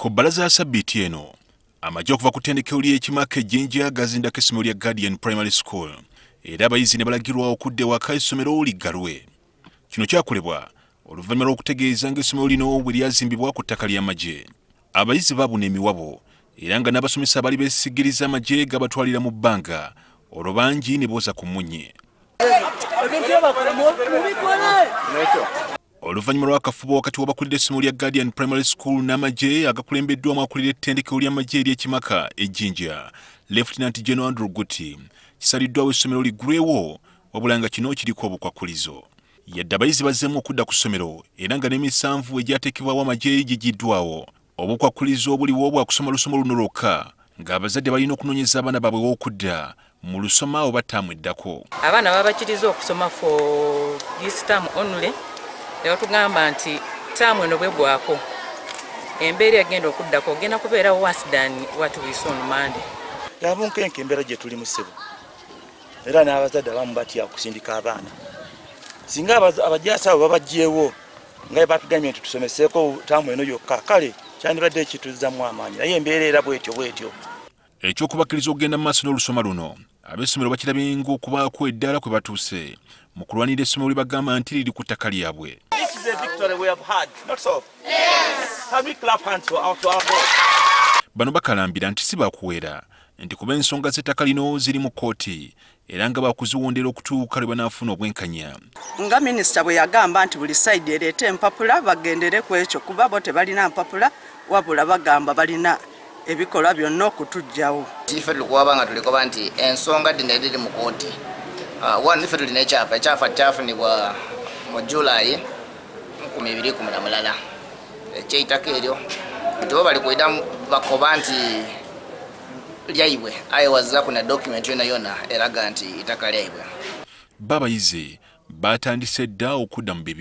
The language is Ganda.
Ku bbalaza ya ssabbiiti eno, amagye okuva ku ttendekero ly'e Kimaka eJinja gazindako essomero lya Gurdian Primary School era abayizi ne balagirwa okudda ewaka essomero liggalwe. Kino kyakolebwa oluvannyuma lw'okutegeeza ng'essomero lino bwe lyazimbibwa ku ttaka ly'amagye. Abayizi baabuna emiwabo era nga n'abasomesa bali beesigiriza amagye gabatwalira mu bbanga olwo bangi ne booza ku mmunye. Oluvannyuma lw'akafubo wakati w'abakulira essomero lya Gurdian Primary School n'amagye agakulembeddwamu akulira ettendekero ly'amagye ery'e Kimaka eJinja, Lieutenant General Andrew Guti, kisaliddwawo essomero liggulwewo wabula nga kino kiriko obukwakkulizo. Yadde abayizi bazzeemu okudda ku ssomero era nga n'emisanvu egyateekebwawo amagye gigiddwawo. Obukwakkulizo obuliwo bwa kusoma lusoma luno lwokka ng'abazadde balina okunoonyeza abaana baabwe w'okudda mu lusoma oba ttaamu eddako. Abaana babakkiriza okusoma for this term only. Leo tugamba nti ttaamu eno bwegwako embeera egenda okuddako ogenda kubeera worse than what we saw on Monday. Yabunkenke embeera gye tuli mu ssebo era n'abazadde abamu batya okusindika abaana. Singa abajaasi abo babagyewo nga batugambye nti tusomeseeko ttaamu eno yokka, kale kyandibadde ekituzzamu amaanyi, naye embeera era bwetyo. Ekyokubakkiriza okugenda mu maaso n'olusoma luno, ab'essomero bakirabye ng'okubaako eddaala kwe batuuse mu kulwanira essomero lye bagamba nti liri ku ttaka lyabwe. Bano bakalambira nti si bakuwera nti kuba ensonga z'ettaka lino ziri mu kkooti era nga bakuziwondera okutuuka lwe banaafuna obwenkanya. Nga minisita bwe yagamba nti buli sayidi ereete empapula bagendere ku ekyo kuba bo tebalina mpapula wabula bagamba balina ebikolwa byonna okutuggyawo. Ife tulikuwaba nga tulikoba nti ensonga dino eriri mu kkooti. Wano ife tulina ekyapa kyafunibwa mu July 2018 eky'eitaka eryo nti bo bali kwida bakoba nti ly'er'e ayewazzaako na document yonna eraga nti ettaka ly'er'e. Abayizi batandise dda okudda mu bibiina.